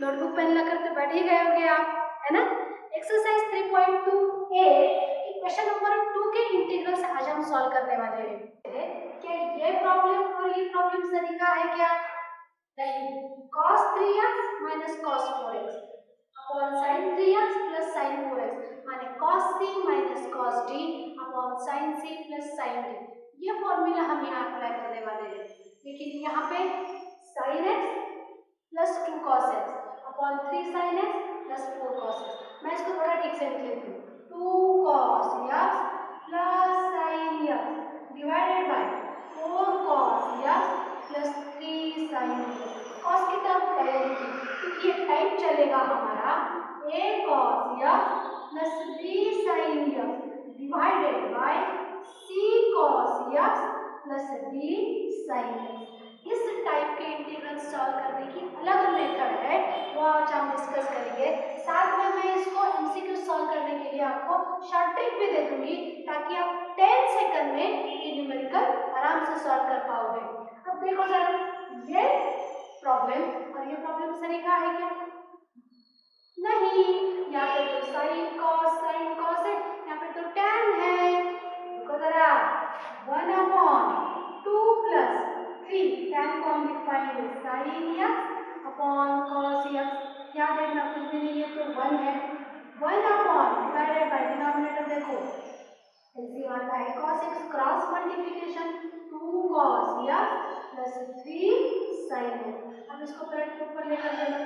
Notebook pen लेकर के बैठ ही गए होंगे आप, है ना। एक्सरसाइज 3.2 ए क्वेश्चन नंबर 2 के इंटीग्रल्स आज हम सॉल्व करने वाले हैं। क्या ये प्रॉब्लम और ये प्रॉब्लम तरीका है क्या? नहीं। cos 3x minus cos 4x upon sin 3x plus sin 4x माने cos c minus cos d upon sin c plus sin d, ये फॉर्मूला हम यहाँ अप्लाई करने वाले हैं। लेकिन यहाँ पे sin x plus 2 cos x upon 3 sin x plus 4 cos x, मैं इसको थोड़ा ठीक से लिख लेती हूँ। 2 cos x plus sin x divided bye 4 cos x plus 3 sin x। cos की टर्म पहले लिखी क्योंकि ये टाइम चलेगा हमारा a cos x plus b sin x divided by c cos x plus d sin x। इस type के integral solve करने की अलग मेथड है, वो आज हम डिस्कस करेंगे। साथ में मैं इसको एमसीक्यू सॉल्व करने के लिए आपको शॉर्ट ट्रिक भी दे दूंगी ताकि आप 10 सेकंड में ये न्यूमेरिकल आराम से सॉल्व कर पाओगे। अब देखो जरा, ये प्रॉब्लम और ये प्रॉब्लम तरीका है क्या? नहीं, यहाँ पे तो sin cos है, यहाँ पे तो tan है। देखो जरा, 1/2 plus 3 tan को हम लिख पाएंगे sin x upon cos x, यहाँ देखना कुछ भी नहीं है तो 1 है। 1 अपॉन डिवाइडेड बाय डिनोमिनेटर देखो एलसीएम आता है cos x cross multiplication 2 cos x plus 3 sin x। अब इसको ब्रैकेट के ऊपर लेकर चलो,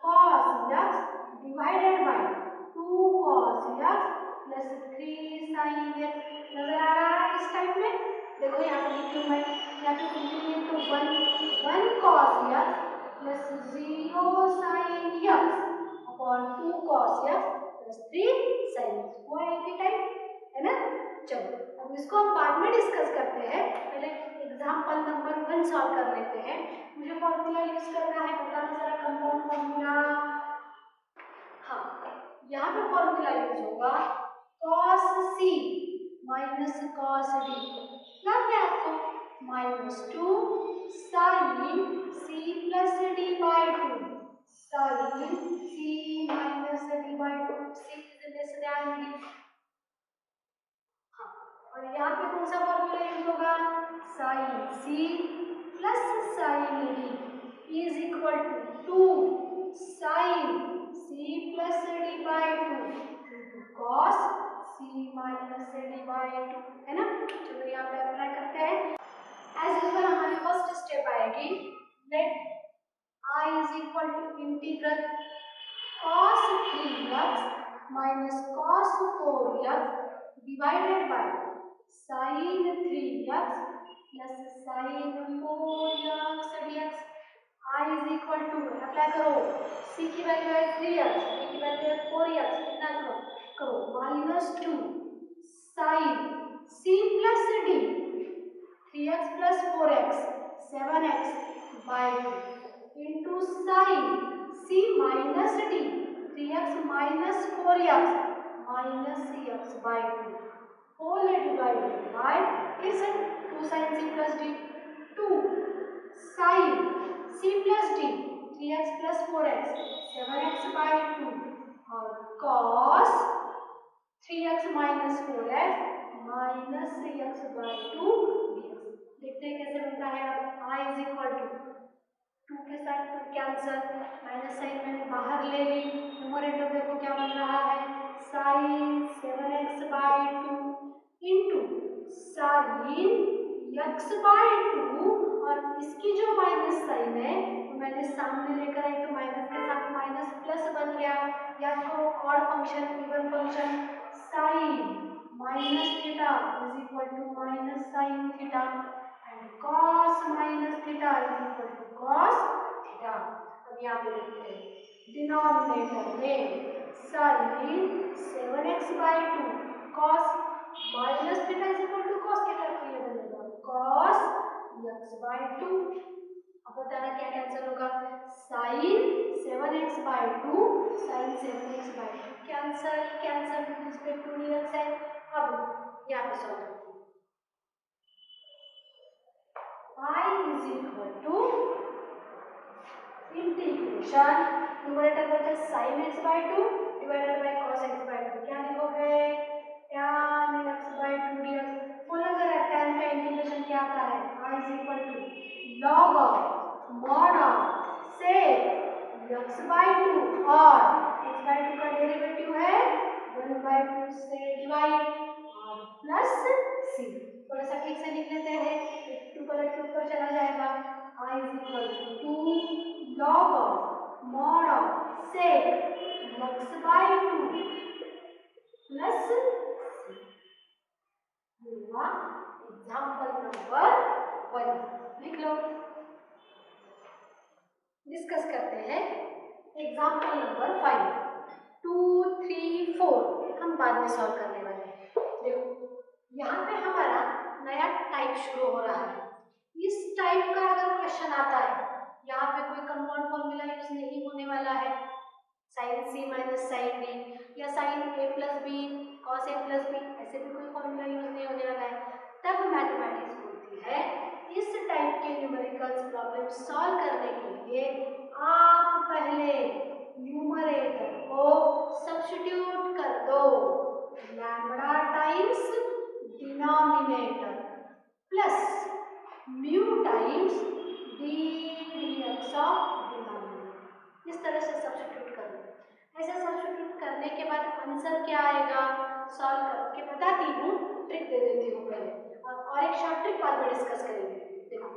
cos x divided bye 2 cos x plus 3 sin x। नजर आ रहा है इस टाइप में? देखो यहाँ पे लिखी हूँ मैं, यहाँ पे कुछ भी नहीं है तो 1 cos x plus 0 sin x upon 2 cos x plus 3 sin x। वो है एक ही टाइप, है ना। चलो अब इसको हम बाद में डिस्कस करते हैं, पहले एग्जांपल नंबर 1 सॉल्व कर लेते हैं। मुझे फॉर्मूला यूज करना है, बताना जरा कंपाउंड फॉर्मूला। हाँ, यहाँ पे फॉर्मूला यूज होगा cos c minus cos d, याद है आपको? -2 sin c plus d by 2, sin c minus d by 2, c की जगह से ध्यान दीजिए। और यहाँ पे कौन सा फॉर्मूला यूज होगा? sin c plus sin d is equal to 2 sin c plus d by 2 into cos c minus d by 2, है ना। चलो यहाँ पे अप्लाई करते हैं। एज यूजुअल हमारी फर्स्ट स्टेप आएगी, let I is equal to integral cos 3x minus cos 4x divided by sin 3x plus sin 4x dx। I is equal to, apply करो, c की वैल्यू है 3x, d की value है 4x, कितना करो -2 sin c plus d 3x plus 4x 7x by 2 into sin c minus d 3x minus 4x minus cx by 2 whole divided by फिर से 2 sin c plus d 2 sin c plus d 3x plus 4x 7x by 2 और cos 3x minus 4x minus 3x by 2 dx। देखते हैं कैसे बनता है। अब i is equal to 2 के साथ 2 कैंसल, माइनस साइन मैंने बाहर ले ली, न्यूमरेटर देखो क्या बन रहा है sin 7x by 2 into sin x by 2, और इसकी जो माइनस साइन है वो मैंने सामने लेकर आई तो माइनस के साथ माइनस प्लस बन गया। याद करो odd function even function, sin minus theta is equal to minus sine theta and cos minus theta is equal to cos theta. अब यहाँ पे देखते हैं डिनोमिनेटर में sin 7x by 2 cos minus theta is equal to cos theta, तो ये बनेगा cos x by 2। अब बताना क्या कैंसिल होगा, sin 7x by 2 sin 7x by 2 cancel, cancel with respect to real sine. अब यहाँ पे सॉल्व करते हैं, I is equal to integration numerator बचा sin x by 2 divided by cos x by 2। क्या लिखोगे? tan x by 2 dx। बोला जरा tan का इंटीग्रेशन क्या आता है? I is equal to log of mod of sec x by 2 और x by 2 का डेरिवेटिव है 1 by 2 से डिवाइड और प्लस c। थोड़ा सा ठीक से लिख लेते हैं, 2 पलट के ऊपर चला जाएगा। I is equal to 2 log of mod of sec x by 2 plus example number 1 लिख लो। डिस्कस करते हैं एग्जाम्पल नंबर 5। 2, 3, 4 हम बाद में सॉल्व करने वाले हैं। देखो यहाँ पे हमारा नया टाइप शुरू हो रहा है। इस टाइप का अगर क्वेश्चन आता है, यहाँ पे कोई कंपाउंड फॉर्मूला यूज नहीं होने वाला है, sin c minus sin d या sin a plus b cos a plus b, ऐसे भी कोई फॉर्मूला यूज नहीं होने वाला है। तब मैथमेटिक्स बोलती है इस टाइप के न्यूमेरिकल्स प्रॉब्लम सॉल्व करने के लिए आप पहले न्यूमरेटर को सब्स्टिट्यूट कर दो, lambda times denominator plus mu times D dx of denominator. इस तरह से सब्स्टिट्यूट कर दो। ऐसा सब्स्टिट्यूट करने के बाद आंसर क्या आएगा सॉल्व करके बताती हूँ, ट्रिक दे देती हूँ पहले और एक शॉर्ट ट्रिक बाद में डिस्कस करेंगे। देखो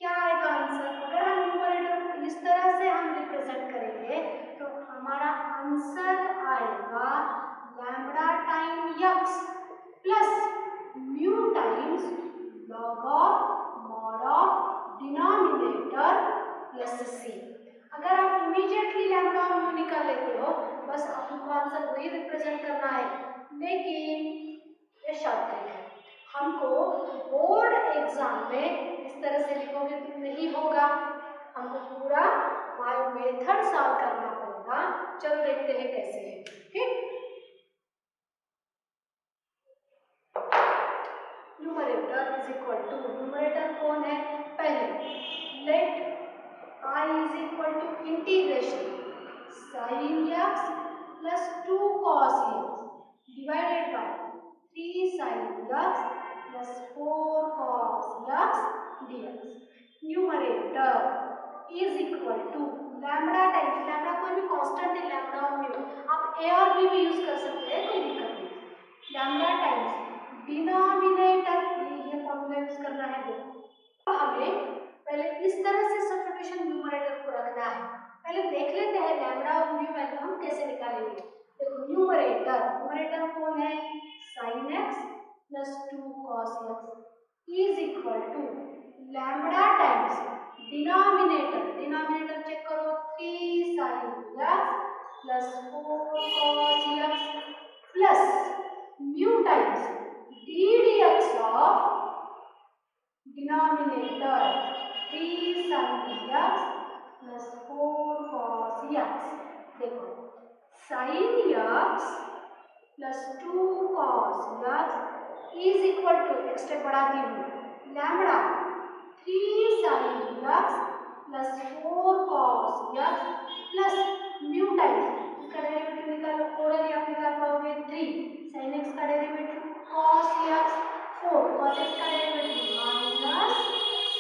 क्या आएगा आंसर। अगर हम न्यूमरेटर को इस तरह से हम रिप्रेजेंट करेंगे तो हमारा आंसर आएगा lambda time x plus mu times log of mod of denominator plus c। अगर आप इमीडिएटली लैम्बडा और म्यू निकाल लेते हो, बस आपको आंसर वही रिप्रेजेंट करना है, लेकिन ये शॉर्ट ट्रिक है। हमको बोर्ड एग्जाम में इस तरह से लिखोगे तो नहीं होगा, हमको पूरा बाय मेथड सॉल्व करना पड़ेगा। चलो देखते हैं कैसे है। ठीक, numerator is equal to, numerator कौन है पहले, let I is equal to integration sin x plus 2 cos x divided by 3 sin x plus 4 cos x dx। Numerator is equal to lambda times, lambda कोई भी constant है, lambda और mu, आप a और b भी use कर सकते हैं, कोई दिक्कत नहीं। लैम्बडा टाइम्स डिनोमिनेटर, ये फॉर्मूला यूज करना है। देखो हमें पहले इस तरह से सब्स्टिट्यूशन न्यूमरेटर को रखना है। पहले देख लेते हैं लैम्बडा और म्यू वैल्यू हम कैसे निकालेंगे। देखो न्यूमरेटर, न्यूमरेटर कौन है sin x plus 2 cos x is equal to lambda times denominator, denominator check करो 3 sin x plus 4 cos x plus mu times d dx of denominator 3 sin x plus 4 cos x। देखो sin x plus 2 cos x is equal to, एक step बढ़ाती हूँ, lambda 3 sin x plus 4 cos x plus mu times, इसका derivative निकालो, orally आप निकाल पाओगे 3 sin x का derivative cos x 4 cos x का डेरिवेटिव माइनस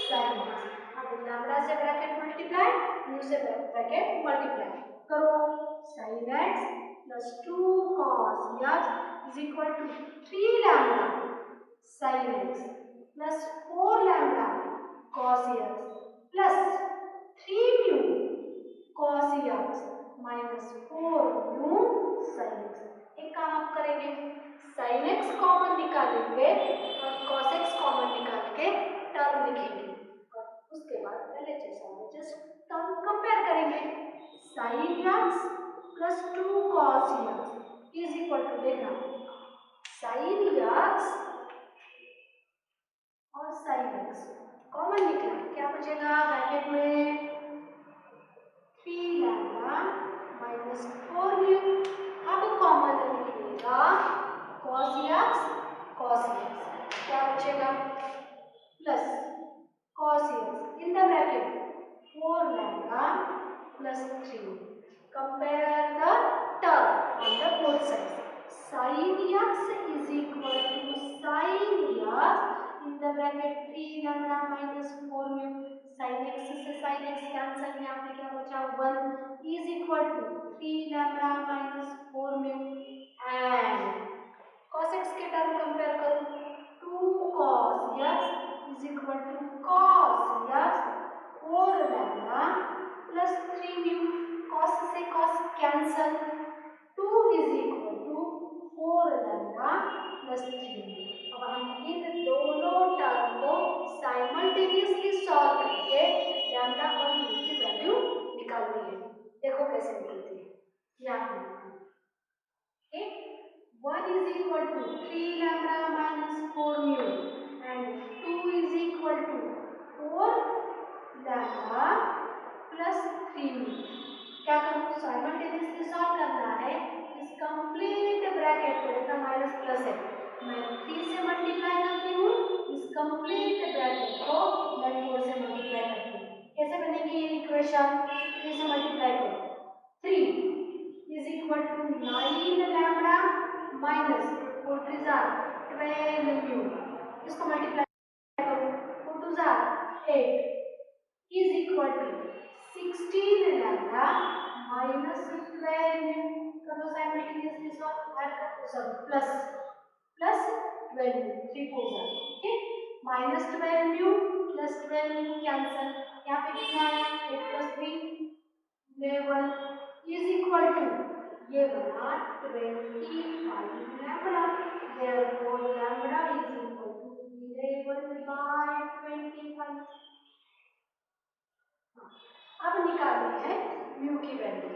sin x। अब लैम्बडा से ब्रैकेट मल्टीप्लाई, म्यू से ब्रैकेट मल्टीप्लाई करो, sin x plus 2 cos x is equal to 3 lambda sin x plus 4 lambda cos x plus 3 mu cos x minus 4 mu sin x। एक काम आप करेंगे, sin x common निकालेंगे और cos x common निकाल के term लिखेंगे और उसके बाद पहले जैसा जस्ट टर्म कंपेयर करेंगे। sin x plus 2 cos x is equal to, देखना sin x और sin x कॉमन निकला, क्या बचेगा ब्रैकेट में 3 लैम्बडा माइनस 4 म्यू। अब कॉमन निकलेगा cos x, क्या बचेगा plus cos x in the bracket 4 lambda plus 3, compare the term on the both sides. Sin x is equal to sin x in the bracket 3 lambda minus 4 mu. Sin x से sin x cancel, यहाँ पे क्या बचा 1 is equal to 3 lambda minus 4 mu and cos x के term compare करो 2 cos x is equal to cos x 4 lambda plus 3 mu. cos से cos cancel 2 is equal to 4 lambda plus 3 mu. अब हम इन दोनों टर्म को simultaneously solve करके lambda और mu की वैल्यू निकालनी है. देखो कैसे निकलती है. यहाँ पे 1 is equal to 3 lambda minus 4 mu and 2 is equal to 4 lambda plus 3 mu. क्या करूँ? साइमल्टेनियसली सॉल्व करना है. इस कंप्लीट ब्रैकेट को देखना माइनस प्लस है, मैं 3 से मल्टीप्लाई करती हूँ. इस कंप्लीट ब्रैकेट को मैं 4 से मल्टीप्लाई करती हूँ. कैसे बनेगी ये इक्वेशन? 3 से मल्टीप्लाई करो 3 is equal to 9 lambda minus 4 3 12 mu. इसको मल्टीप्लाई करो 4 2 8 is equal to 16 lambda minus 12 mu. करो साइमल्टेनियसली सॉल्व, ऐड करो सब plus 12 mu 3 4 okay minus 12 mu plus 12 mu cancel. यहाँ पे कितना है 8 plus 3 11 is equal to ये बना 25 lambda. Therefore lambda is equal to 11/25. अब निकालनी है म्यू की वैल्यू.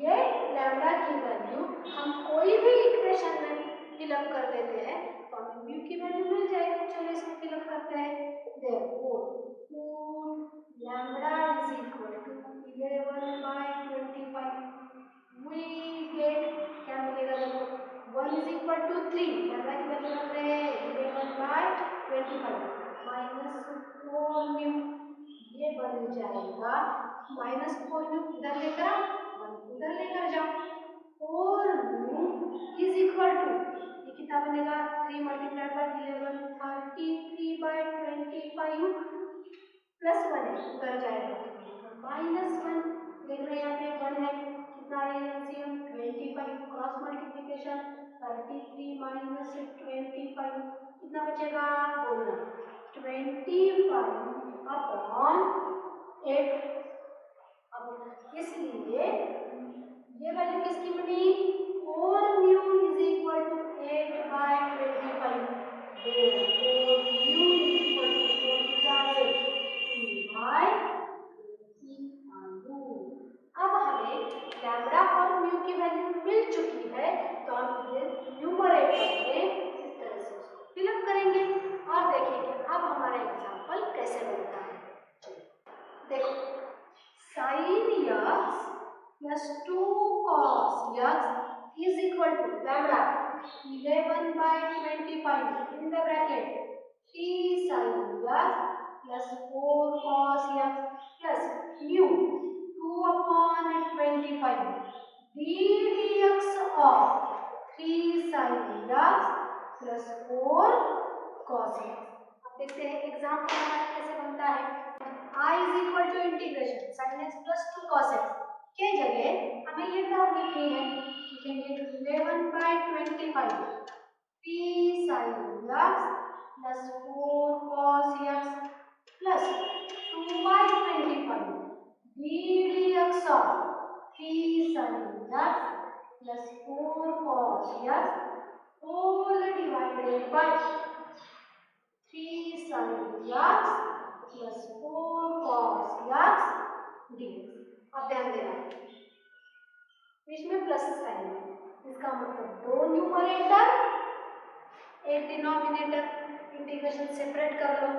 ये लैम्डा की वैल्यू हम कोई भी इक्वेशन में फिलअप कर देते हैं तो हमें म्यू की वैल्यू मिल जाएगी. चलो इसमें फिलअप करते हैं. Therefore lambda is equal to 11/25. We get क्या मिलेगा? देखो 1 is equal to 3. लैम्डा की वैल्यू रख रहे हैं 11/25 minus 4 mu. ये बन जाएगा -4 mu इधर लेकर आओ 1 उधर लेकर जाओ 4 mu is equal to ये कितना बनेगा 3 multiplied by 11 33/25 प्लस 1 है उधर जाएगा -1. देख रहे हैं यहाँ पे 1 है. कितना है एलसीएम 25. क्रॉस मल्टीप्लिकेशन 33 minus 25 कितना बचेगा बोलना 25 अपॉन 8. अब इसलिए ये वैल्यू किसकी बनी 4 mu is equal to 8/25. Therefore mu is equal to 4 2/2. अब हमें लैम्डा और म्यू की वैल्यू मिल चुकी है तो हम ये न्यूमरेटर में इस तरह से उसको फिलअप करेंगे और देखेंगे अब हमारा एग्जांपल कैसे बनता है. देखो sin x plus 2 cos x is equal to lambda 11/25 in the bracket 3 sin x plus 4 cos x plus mu 2/25 d dx of 3 sin x plus 4 cos x. अब देखते हैं एग्जाम्पल हमारा कैसे बनता है. I is equal to integration sin x plus 2 cos x के जगह हमें ये टर्म लिखनी है. लिखेंगे 11/25 3 sin x plus 4 cos x plus 2/25 d dx of 3 sin x plus 4 cos x all divided by 3 sin x plus 4 cos x dx. अब ध्यान देना बीच में प्लस साइन है. इसका मतलब दो न्यूमरेटर एक डिनोमिनेटर. इंटीग्रेशन सेपरेट कर लो.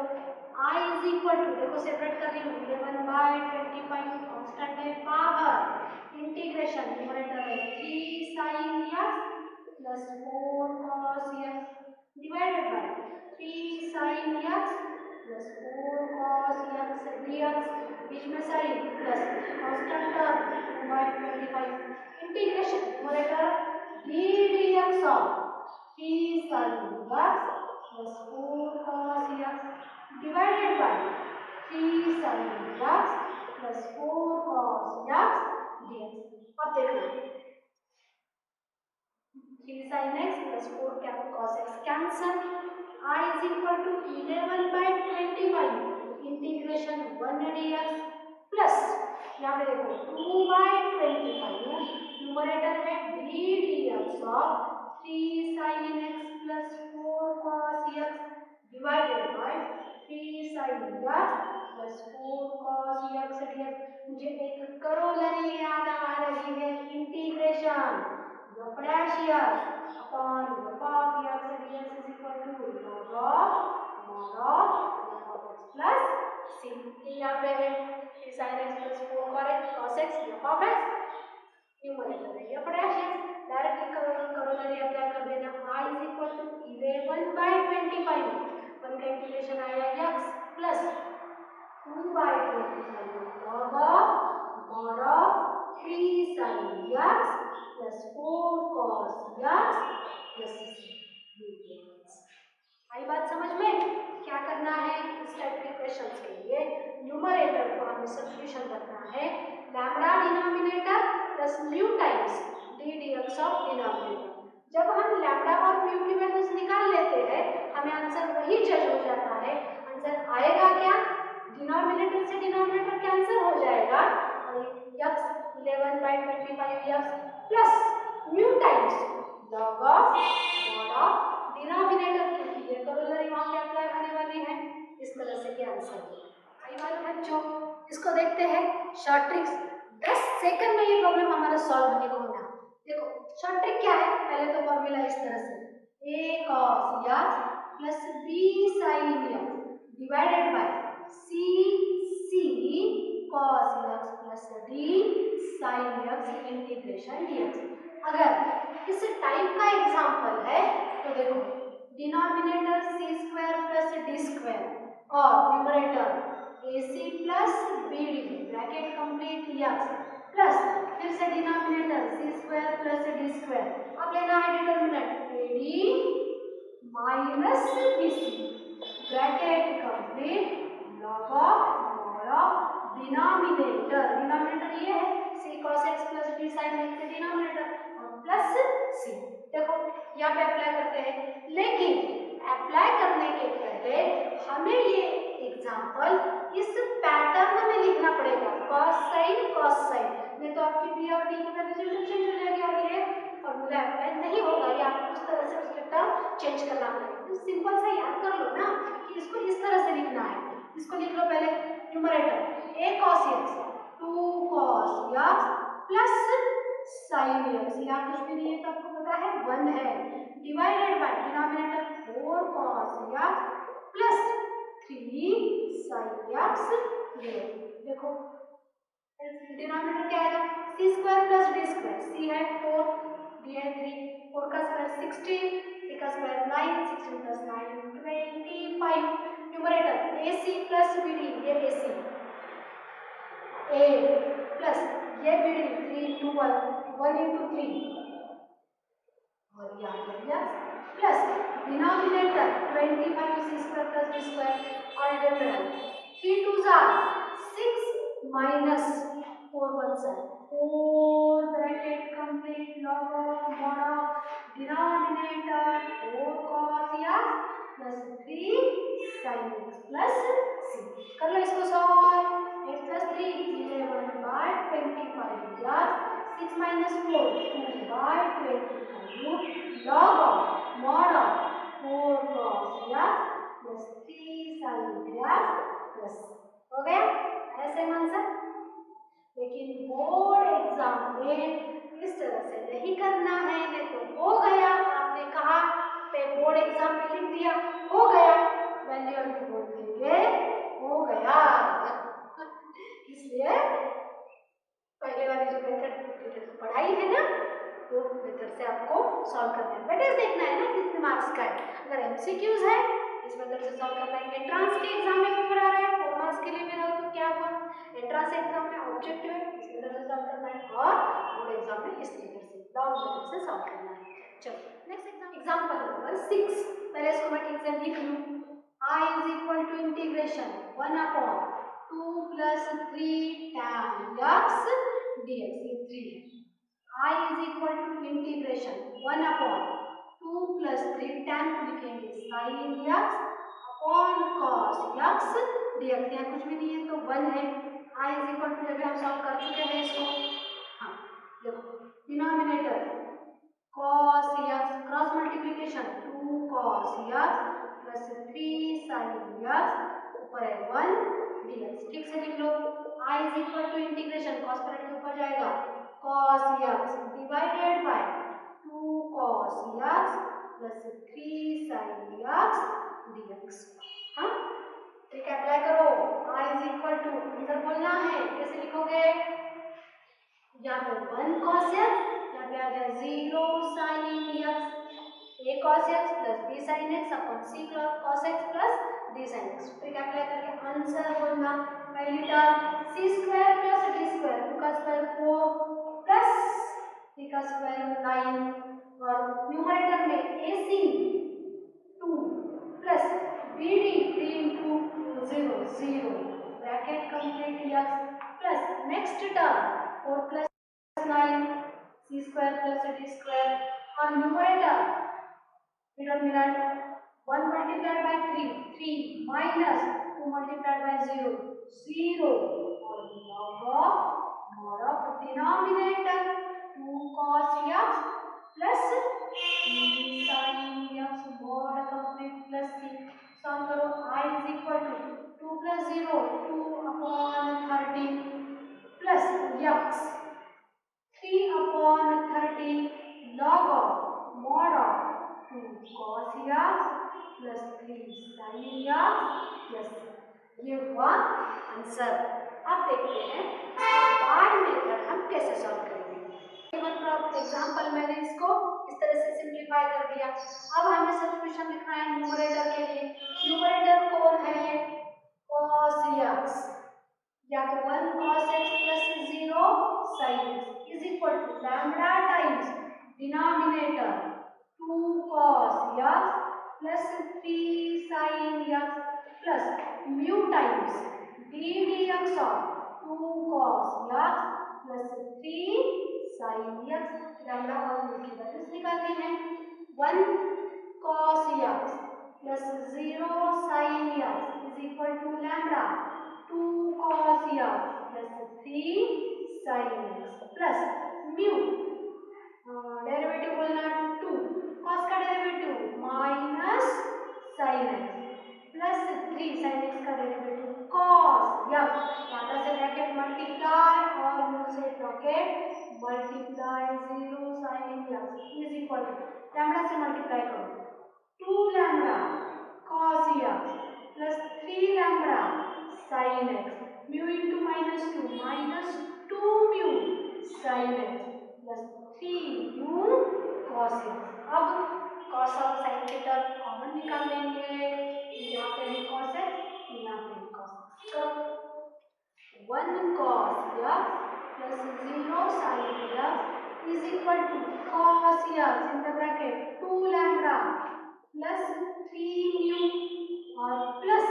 I is equal to देखो सेपरेट कर रही हूँ 11/25 कांस्टेंट है पावर इंटीग्रेशन न्यूमरेटर है 3 sin x plus 4 cos x divided by 3 sin x plus 4 cos x dx. बीच में sine plus constant term 2/25 integration numerator d dx of 3 sin x plus 4 cos x divided by 3 sin x plus 4 cos x dx। अब देखना 3 sin x plus 4 cos x cancel, I is equal to 11/25 integration 1 dx plus यहाँ पे देखो 2/25 numerator है d dx of 3 sin x plus 4 cos x divided by 3 sin x plus 4 cos x dx। मुझे एक corollary याद आ रही है, integration f dash x upon f of x dx is equal to log of mod of f of x plus c। यहाँ पे है 3 sin x plus 4 cos x f of x numerator है f dash x, directly corollary apply कर देना। y is equal to 11/25 1 का integration आया x plus 2/25 log of mod of 3 sin x plus 4 cos x plus c। आई बात समझ में? क्या करना है इस टाइप के क्वेश्चंस के लिए, न्यूमरेटर को हमें सब्स्टिट्यूशन रखना है lambda denominator plus mu times D dx of denominator. जब हम लैम्बडा और म्यू की वैल्यूज निकाल लेते हैं हमें आंसर वही जज हो जाता है। आंसर आएगा क्या? डिनोमिनेटर से डिनोमिनेटर कैंसिल हो जाएगा और x 11/25 x plus mu times log of mod of denominator, क्योंकि ये करोलरी वहां पे अप्लाई होने वाली है। इस तरह से ये आंसर है। आई बात बच्चों, इसको देखते हैं शॉर्ट ट्रिक्स। 10 सेकंड में ये प्रॉब्लम हमारा सॉल्व होने को होना। देखो शॉर्ट ट्रिक क्या है, पहले तो फॉर्मूला इस तरह से a cos x plus b sin x divided by c cos x प्लस d sin x integration dx। अगर इस टाइप का एग्जांपल है तो देखो denominator c square plus d square और numerator ac plus bd bracket complete x plus फिर से denominator c square plus d square. अब लेना है determinant ad minus bc bracket complete log of mod of denominator ये है c cos x प्लस d sin x के denominator और प्लस c। देखो यहाँ पे अप्लाई करते हैं, लेकिन अप्लाई करने के पहले हमें ये एग्जांपल इस पैटर्न में लिखना पड़ेगा cos sin, नहीं तो आपकी b और d की वैल्यू चेंज हो जाएगी और ये फॉर्मूला अप्लाई नहीं होगा। ये आपको उस तरह से उसके टर्म चेंज करना पड़ेगा। तो सिंपल सा याद कर लो ना कि इसको इस तरह से लिखना है। इसको लिख लो पहले numerator a cos x 2 cos x plus sin x, यहाँ कुछ भी नहीं है तो आपको पता है 1 है, divided by denominator 4 cos x plus 3 sin x dx। देखो डिनोमिनेटर क्या आएगा c square plus d square, c है 4 d है 3, 4 का स्क्वायर 16, 3 का square 9, 16 plus 9 25। Numerator ac plus bd, ये ac a प्लस ये bd 3 into 1 into 3 और यहाँ पर x plus denominator 25 c square plus d square और determinant 3 2s are 6 minus 4 1s are 4 bracket complete log of mod of denominator 4 cos x plus 3 sin x plus c। कर लो इसको solve. 8 plus 3 11/25 plus 6 minus 4 2/25 log of mod of 4 cos x plus 3 sin x plus, हो गया ऐसे answer. लेकिन board exam में इस तरह से नहीं करना है, नहीं तो हो गया आपने कहा पे बोर्ड एग्जाम में लिख दिया हो गया, वैल्यू अभी बोल देंगे हो गया। इसलिए पहले वाली जो मेथड पढ़ाई है ना वो मेथड से आपको सॉल्व करना है। वेटेज देखना है ना कितने मार्क्स का है। अगर एमसीक्यूज है इस मेथड से सॉल्व कर पाएंगे। एंट्रेंस के एग्जाम में पेपर आ रहा है 4 मार्क्स के लिए मेरा तो क्या हुआ, एंट्रेंस एग्जाम में ऑब्जेक्टिव है, इस तरह से सॉल्व करना है, और बोर्ड एग्जाम में इस तरीके से लॉन्ग मेथड से सॉल्व करना है। चलो नेक्स्ट एग्जांपल नंबर 6, पहले इसको मैं ठीक से लिख लूं। I is equal to integration 1 upon 2 plus 3 tan x dx, ये 3 है। I is equal to integration 1 upon 2 plus 3 tan को लिखेंगे sin x upon cos x dx, यहाँ कुछ भी नहीं है तो 1 है। I is equal to, अभी हम सॉल्व कर चुके हैं इसको। हाँ देखो, denominator cos x, cross multiplication 2 cos x plus 3 sin x, ऊपर है 1 dx, ठीक से लिख लो। I is equal to integration, cos पलट के ऊपर जाएगा, cos x divided bye 2 cos x plus 3 sin x dx। हाँ ठीक है, अप्लाई करो। I is equal to, इधर बोलना है, कैसे लिखोगे, यहाँ पे 1 cos x, यहाँ पे आ गया 0 sin x, a cos x plus b sin x upon c cos x प्लस d sin x। ठीक है, अप्लाई करके आंसर बोलना। पहली term c square plus d square, 2 का स्क्वायर 4 प्लस 3 का स्क्वायर 9, और न्यूमरेटर में ac 2 plus bd 3 into 0 0 bracket complete x plus next term 4 plus 9 c square plus d square, और numerator determinant 1 multiplied by 3 3 minus 2 multiplied by 0 0, और log of mod of denominator 2 cos x plus 3 sin x mod complete plus c। Solve करो। I is equal to 2 plus 0 2 upon 13 plus x 3 upon 30 log of mod of 2 cos x plus 3 sin x plus, ये हुआ answer. अब देखते हैं बार method हम कैसे solve करेंगे। Example मैंने इसको इस तरह से सिंप्लीफाई कर दिया। अब हमें सब्स्टिट्यूशन लिखना है न्यूमरेटर के लिए। न्यूमरेटर कौन है ये, cos x, या तो 1 cos x plus 0 sin x is equal to lambda times denominator 2 cos x plus 3 sin x plus mu times d dx of 2 cos x plus 3 sin x। lambda और mu की values निकालनी है। 1 cos x plus 0 sin x is equal to lambda 2 cos x plus 3 sin x plus mu, derivative बोलना 2 cos का derivative minus sin x plus 3 sin x का derivative cos x, lambda से bracket multiply और mu से bracket multiply 0 sin x is equal to, lambda से multiply करो 2 lambda cos x plus 3 lambda sin x, mu into minus 2 minus 2 mu sin x plus 3 mu cos x। अब cos और sin के term common निकाल लेंगे, यहाँ पे है cos x, यहाँ पे है cos x। तो 1 cos x plus 0 sin x is equal to cos x in the bracket 2 lambda plus 3 mu, और प्लस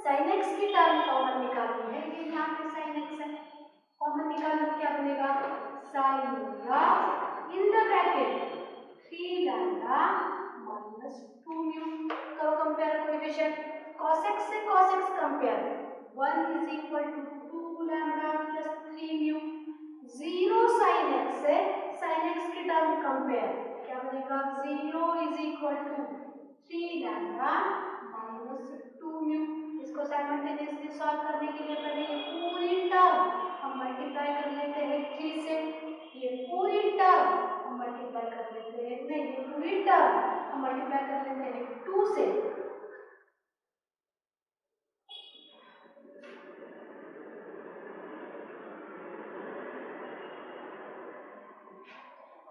sin x की टर्म कॉमन निकालनी है, ये यहाँ पे sin x है, कॉमन निकालने क्या बनेगा sin x in the bracket 3 lambda minus 2 mu. करो कंपेयर कोएफिशिएंट, cos x से cos x compare, 1 is equal to 2 lambda plus 3 mu. 0 sin x से sin x की टर्म कंपेयर, क्या बनेगा 0 is equal to 3 lambda minus 2 mu. इसको simultaneously solve करने के लिए पहले ये पूरी टर्म हम मल्टीप्लाई कर लेते हैं 3 से, ये पूरी टर्म हम मल्टीप्लाई कर लेते हैं, नहीं ये पूरी टर्म हम मल्टीप्लाई कर लेते हैं 2 से।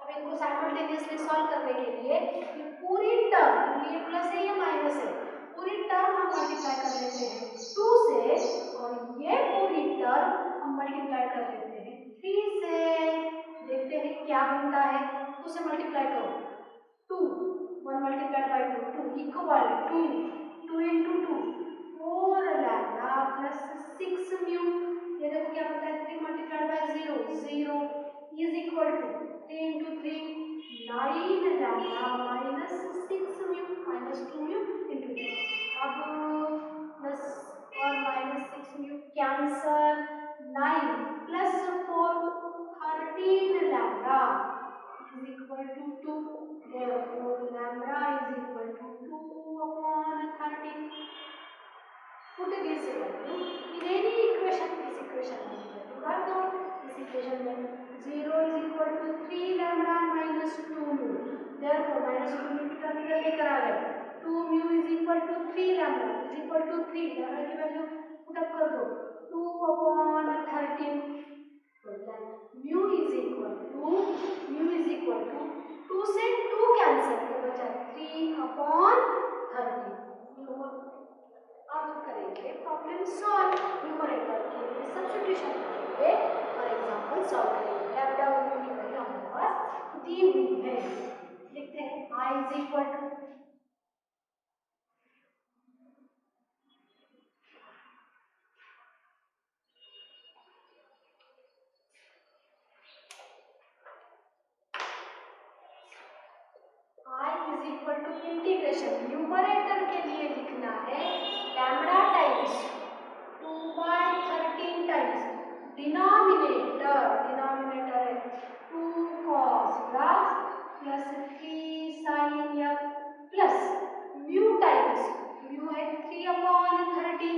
अब इनको साइमल्टेनियसली सॉल्व करने के लिए ये पूरी टर्म, ये प्लस है ये माइनस है, पूरी टर्म हम मल्टीप्लाई कर लेते हैं 2 से, और ये पूरी टर्म हम मल्टीप्लाई कर लेते हैं 3 से, देखते हैं क्या बनता है। 2 से मल्टीप्लाई करो, 2, 1 multiplied by 2, 2 equal 2, 2 into 2, 4 lambda plus 6 mu. ये देखो क्या बनता है, 3 multiplied by 0, 0 is equal to 3 into 3, 9 lambda minus 6 mu, minus 2 mu into 2। अब प्लस और minus 6 mu cancel, 9 plus 4 13 lambda is equal to 2, therefore lambda is equal to 2 upon 13। Put this value in any equation, this equation में value कर दो। इस equation में 0 is equal to 3 lambda minus 2 mu, therefore minus 2 mu की term इधर लेकर आ गए, 2 mu is equal to 3 lambda is equal to 3, lambda की वैल्यू पुट अप कर दो, 2 upon 13, mu is equal to 2 से 2 कैंसिल तो बचा 3 अपॉन 13। अब करेंगे प्रॉब्लम सॉल्व, न्यूमरेटर के लिए सब्स्टिट्यूशन करेंगे और एग्जांपल सॉल्व करेंगे। लैम्डा म्यू की वैल्यू हमारे पास दी हुई है, लिखते हैं i is equal to integration, numerator के लिए लिखना है लैम्डा टाइम्स 2/13 टाइम्स डिनोमिनेटर है 2 cos x plus 3 sin f plus mu times mu है 3 upon 13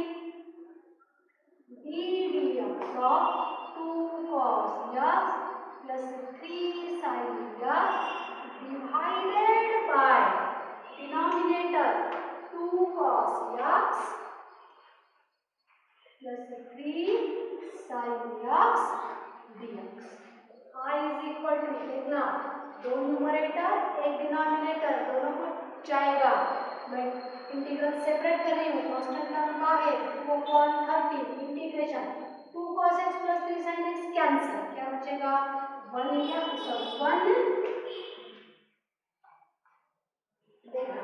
dx of 2 cos x plus 3 sin x divided by denominator 2 cos x plus 3 sin x dx। I is equal to, देखना दो numerator एक denominator दोनों को जाएगा, मैं integral separate कर रही हूँ, कांस्टेंट टर्म बाहर 2 upon 13 integration 2 cos x plus 3 sin x cancel, क्या बचेगा 1 या 1। देखना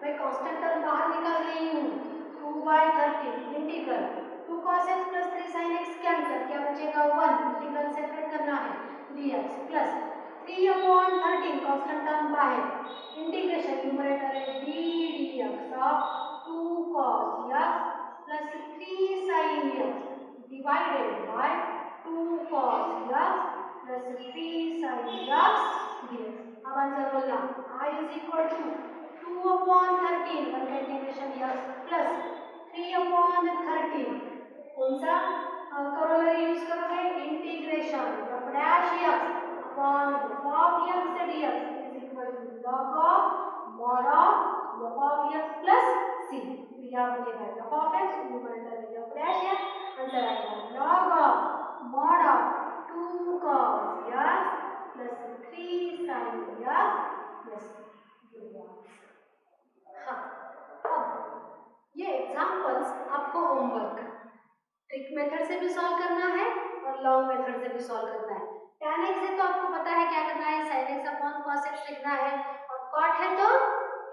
मैं कांस्टेंट टर्म बाहर निकाल रही हूँ, 2/13 integral 2 cos x plus 3 sin x cancel, क्या बचेगा 1, इंटीग्रल सेपरेट करना है dx plus 3 upon 13 constant term बाहर इंटीग्रेशन न्यूमरेटर है d dx of 2 cos x plus 3 sin x divided by 2 cos x plus 3 sin x dx। अब answer बोलना I is equal to 2 upon 13 1 का integration x plus 3 upon 13 कौन सा corollary use करोगे, integration f dash x upon f of x dx is equal to log of mod of f of x plus c। तो यहाँ बनेगा f of x numerator में f dash है, answer आएगा log of mod of 2 cos x plus 3 sin x plus dx। हाँ, अब ये examples आपको होमवर्क ट्रिक मेथड से भी सॉल्व करना है और लॉन्ग मेथड से भी सॉल्व करना है। tan x है तो आपको पता है क्या करना है, sin x upon cos x लिखना है, और cot है तो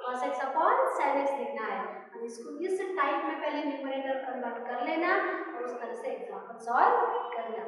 cos x upon sin x लिखना है, और इसको इस टाइप में पहले न्यूमरेटर कन्वर्ट कर लेना और उस तरह से एग्जांपल सॉल्व करना।